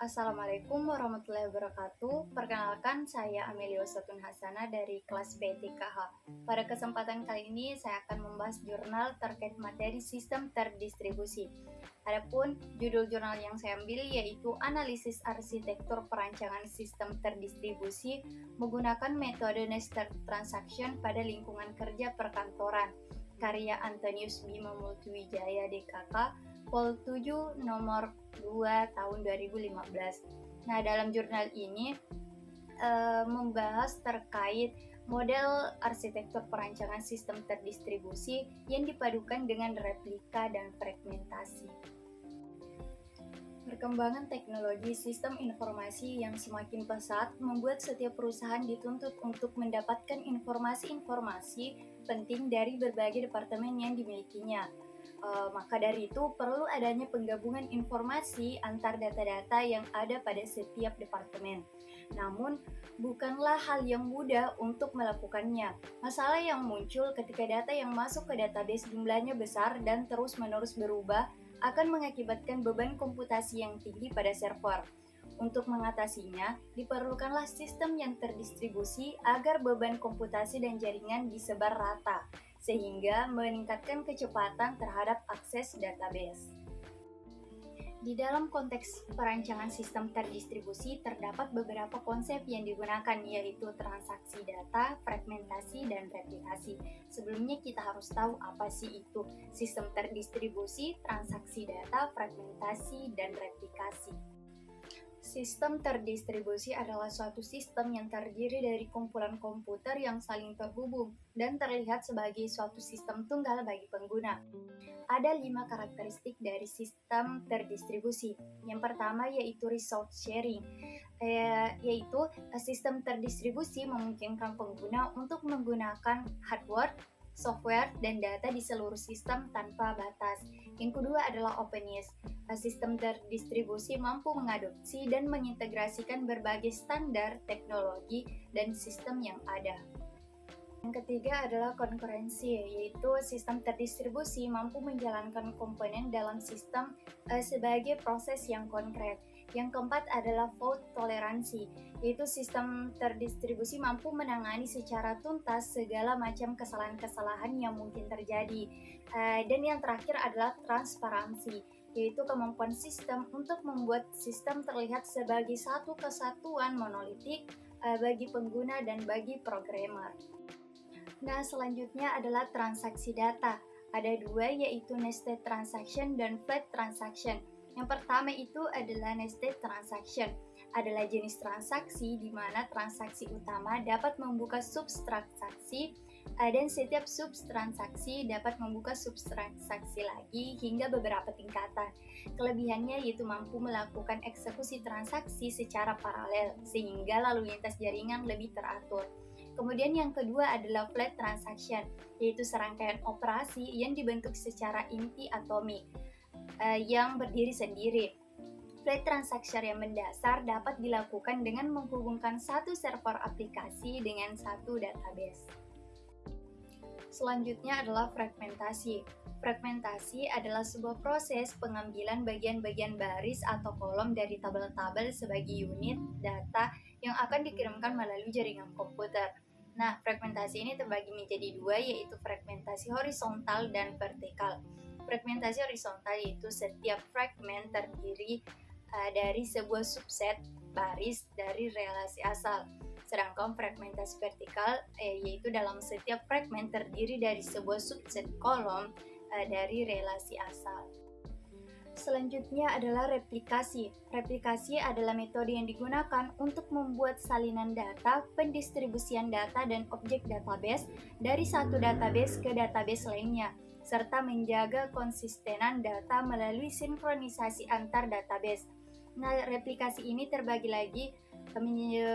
Assalamualaikum warahmatullahi wabarakatuh. Perkenalkan, saya Amelia Satun Hasana dari kelas BTKH. Pada kesempatan kali ini, saya akan membahas jurnal terkait materi sistem terdistribusi. Adapun judul jurnal yang saya ambil yaitu Analisis Arsitektur Perancangan Sistem Terdistribusi menggunakan metode nested transaction pada lingkungan kerja perkantoran. Karya Antonius Bima Multiwijaya DKK, Pol 7 nomor 2 tahun 2015. Nah, dalam jurnal ini membahas terkait model arsitektur perancangan sistem terdistribusi yang dipadukan dengan replika dan fragmentasi. Perkembangan teknologi sistem informasi yang semakin pesat membuat setiap perusahaan dituntut untuk mendapatkan informasi-informasi penting dari berbagai departemen yang dimilikinya. Maka dari itu perlu adanya penggabungan informasi antar data-data yang ada pada setiap departemen. Namun, bukanlah hal yang mudah untuk melakukannya. Masalah yang muncul ketika data yang masuk ke database jumlahnya besar dan terus-menerus berubah akan mengakibatkan beban komputasi yang tinggi pada server. Untuk mengatasinya, diperlukanlah sistem yang terdistribusi agar beban komputasi dan jaringan disebar rata, sehingga meningkatkan kecepatan terhadap akses database. Di dalam konteks perancangan sistem terdistribusi, terdapat beberapa konsep yang digunakan, yaitu transaksi data, fragmentasi, dan replikasi. Sebelumnya kita harus tahu apa sih itu sistem terdistribusi, transaksi data, fragmentasi, dan replikasi. Sistem terdistribusi adalah suatu sistem yang terdiri dari kumpulan komputer yang saling terhubung dan terlihat sebagai suatu sistem tunggal bagi pengguna. Ada 5 karakteristik dari sistem terdistribusi. Yang pertama yaitu resource sharing, yaitu sistem terdistribusi memungkinkan pengguna untuk menggunakan hardware, software, dan data di seluruh sistem tanpa batas. Yang kedua adalah openness. Sistem terdistribusi mampu mengadopsi dan mengintegrasikan berbagai standar, teknologi, dan sistem yang ada. Yang ketiga adalah konkurensi, yaitu sistem terdistribusi mampu menjalankan komponen dalam sistem sebagai proses yang konkret. Yang keempat adalah fault toleransi, yaitu sistem terdistribusi mampu menangani secara tuntas segala macam kesalahan-kesalahan yang mungkin terjadi. Dan yang terakhir adalah transparansi, yaitu kemampuan sistem untuk membuat sistem terlihat sebagai satu kesatuan monolitik bagi pengguna dan bagi programmer. Nah, selanjutnya adalah transaksi data. Ada dua, yaitu nested transaction dan flat transaction. Yang pertama itu adalah nested transaction. Adalah jenis transaksi di mana transaksi utama dapat membuka subtransaksi dan setiap subtransaksi dapat membuka subtransaksi lagi hingga beberapa tingkatan. Kelebihannya yaitu mampu melakukan eksekusi transaksi secara paralel sehingga lalu lintas jaringan lebih teratur. Kemudian yang kedua adalah flat transaction, yaitu serangkaian operasi yang dibentuk secara inti atomik yang berdiri sendiri. Flat transaction yang mendasar dapat dilakukan dengan menghubungkan satu server aplikasi dengan satu database. Selanjutnya adalah fragmentasi. Fragmentasi adalah sebuah proses pengambilan bagian-bagian baris atau kolom dari tabel-tabel sebagai unit data yang akan dikirimkan melalui jaringan komputer. Nah, fragmentasi ini terbagi menjadi dua, yaitu fragmentasi horizontal dan vertikal. Fragmentasi horizontal yaitu setiap fragmen terdiri dari sebuah subset baris dari relasi asal. Sedangkan fragmentasi vertikal yaitu dalam setiap fragmen terdiri dari sebuah subset kolom dari relasi asal. Selanjutnya adalah replikasi. Replikasi adalah metode yang digunakan untuk membuat salinan data, pendistribusian data, dan objek database dari satu database ke database lainnya, serta menjaga konsistenan data melalui sinkronisasi antar database. Nah, replikasi ini terbagi lagi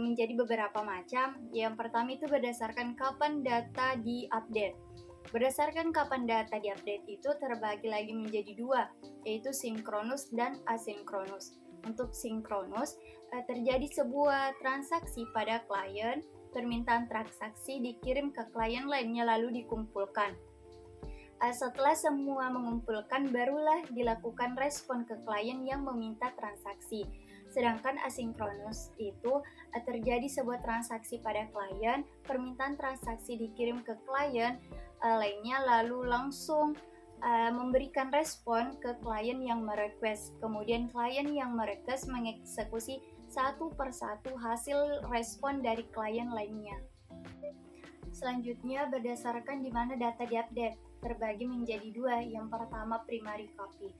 menjadi beberapa macam. Yang pertama itu berdasarkan kapan data diupdate. Berdasarkan kapan data diupdate itu terbagi lagi menjadi dua, yaitu sinkronus dan asinkronus. Untuk sinkronus, terjadi sebuah transaksi pada klien, permintaan transaksi dikirim ke klien lainnya lalu dikumpulkan. Setelah semua mengumpulkan, barulah dilakukan respon ke klien yang meminta transaksi. Sedangkan asinkronus itu terjadi sebuah transaksi pada klien, permintaan transaksi dikirim ke klien lainnya lalu langsung memberikan respon ke klien yang merequest. Kemudian klien yang merequest mengeksekusi satu persatu hasil respon dari klien lainnya. Selanjutnya, berdasarkan di mana data diupdate, terbagi menjadi dua. Yang pertama, primary copy.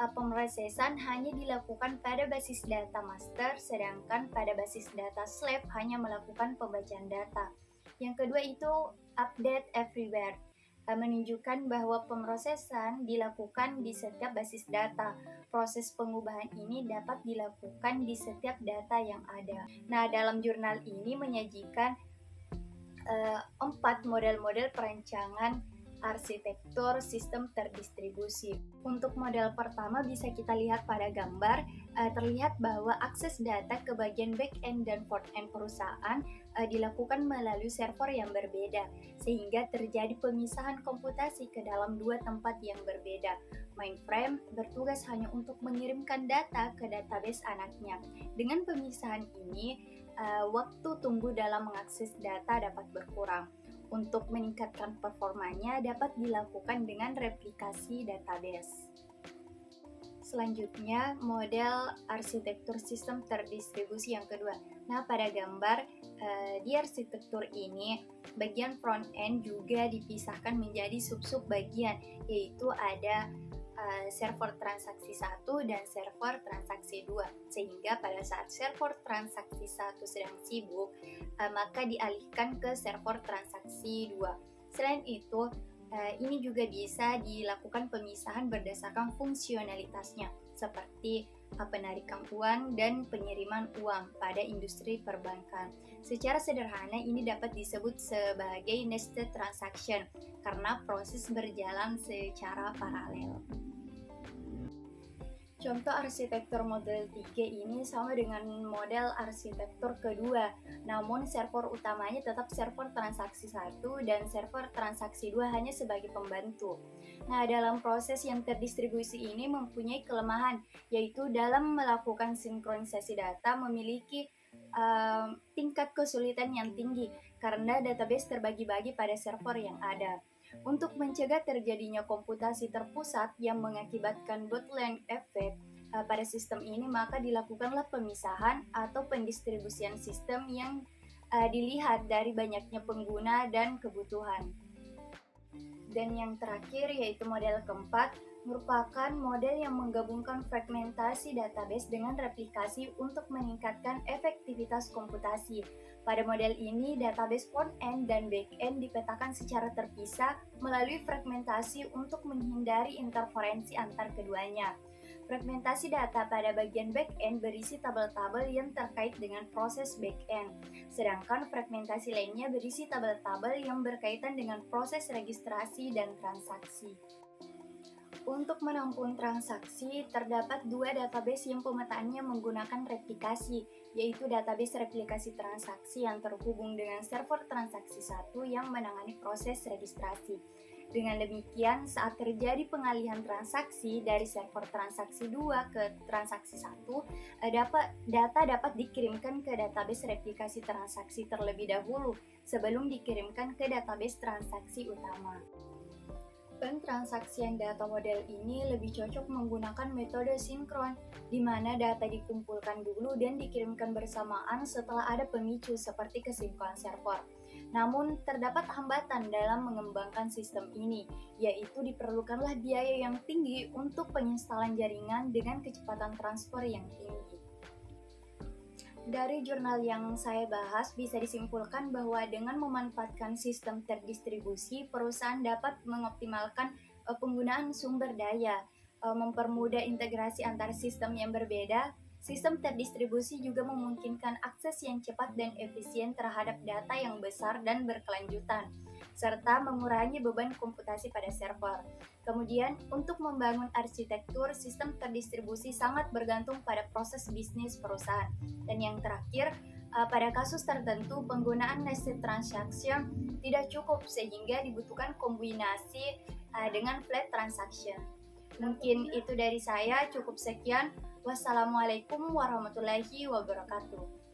Pemrosesan hanya dilakukan pada basis data master, sedangkan pada basis data slave hanya melakukan pembacaan data. Yang kedua itu update everywhere, menunjukkan bahwa pemrosesan dilakukan di setiap basis data. Proses pengubahan ini dapat dilakukan di setiap data yang ada. Nah, dalam jurnal ini menyajikan 4 model-model perancangan arsitektur sistem terdistribusi. Untuk model pertama bisa kita lihat pada gambar, terlihat bahwa akses data ke bagian back-end dan front-end perusahaan dilakukan melalui server yang berbeda, sehingga terjadi pemisahan komputasi ke dalam dua tempat yang berbeda. Mainframe bertugas hanya untuk mengirimkan data ke database anaknya. Dengan pemisahan ini, waktu tunggu dalam mengakses data dapat berkurang. Untuk meningkatkan performanya dapat dilakukan dengan replikasi database. Selanjutnya, model arsitektur sistem terdistribusi yang kedua. Nah, pada gambar di arsitektur ini, bagian front end juga dipisahkan menjadi sub-sub bagian, yaitu ada server transaksi 1 dan server transaksi 2. Sehingga pada saat server transaksi 1 sedang sibuk, maka dialihkan ke server transaksi 2. Selain itu, ini juga bisa dilakukan pemisahan berdasarkan fungsionalitasnya, seperti penarikan uang dan pengiriman uang pada industri perbankan. Secara sederhana ini dapat disebut sebagai nested transaction karena proses berjalan secara paralel. Contoh arsitektur model 3 ini sama dengan model arsitektur kedua, namun server utamanya tetap server transaksi 1 dan server transaksi 2 hanya sebagai pembantu. Nah, dalam proses yang terdistribusi ini mempunyai kelemahan, yaitu dalam melakukan sinkronisasi data memiliki tingkat kesulitan yang tinggi karena database terbagi-bagi pada server yang ada. Untuk mencegah terjadinya komputasi terpusat yang mengakibatkan bottleneck effect pada sistem ini, maka dilakukanlah pemisahan atau pendistribusian sistem yang dilihat dari banyaknya pengguna dan kebutuhan. Dan yang terakhir yaitu model keempat, merupakan model yang menggabungkan fragmentasi database dengan replikasi untuk meningkatkan efektivitas komputasi. Pada model ini, database front-end dan back-end dipetakan secara terpisah melalui fragmentasi untuk menghindari interferensi antar keduanya. Fragmentasi data pada bagian back-end berisi tabel-tabel yang terkait dengan proses back-end, sedangkan fragmentasi lainnya berisi tabel-tabel yang berkaitan dengan proses registrasi dan transaksi. Untuk menampung transaksi, terdapat dua database yang pemetaannya menggunakan replikasi, yaitu database replikasi transaksi yang terhubung dengan server transaksi 1 yang menangani proses registrasi. Dengan demikian, saat terjadi pengalihan transaksi dari server transaksi 2 ke transaksi 1, data dapat dikirimkan ke database replikasi transaksi terlebih dahulu sebelum dikirimkan ke database transaksi utama. Pentransaksian data model ini lebih cocok menggunakan metode sinkron, di mana data dikumpulkan dulu dan dikirimkan bersamaan setelah ada pemicu seperti kesibukan server. Namun, terdapat hambatan dalam mengembangkan sistem ini, yaitu diperlukanlah biaya yang tinggi untuk penginstalan jaringan dengan kecepatan transfer yang tinggi. Dari jurnal yang saya bahas bisa disimpulkan bahwa dengan memanfaatkan sistem terdistribusi, perusahaan dapat mengoptimalkan penggunaan sumber daya, mempermudah integrasi antar sistem yang berbeda. Sistem terdistribusi juga memungkinkan akses yang cepat dan efisien terhadap data yang besar dan berkelanjutan, serta mengurangi beban komputasi pada server. Kemudian, untuk membangun arsitektur sistem terdistribusi sangat bergantung pada proses bisnis perusahaan. Dan yang terakhir, pada kasus tertentu penggunaan nested transaction tidak cukup sehingga dibutuhkan kombinasi dengan flat transaction. Mungkin itu dari saya, cukup sekian. Wassalamualaikum warahmatullahi wabarakatuh.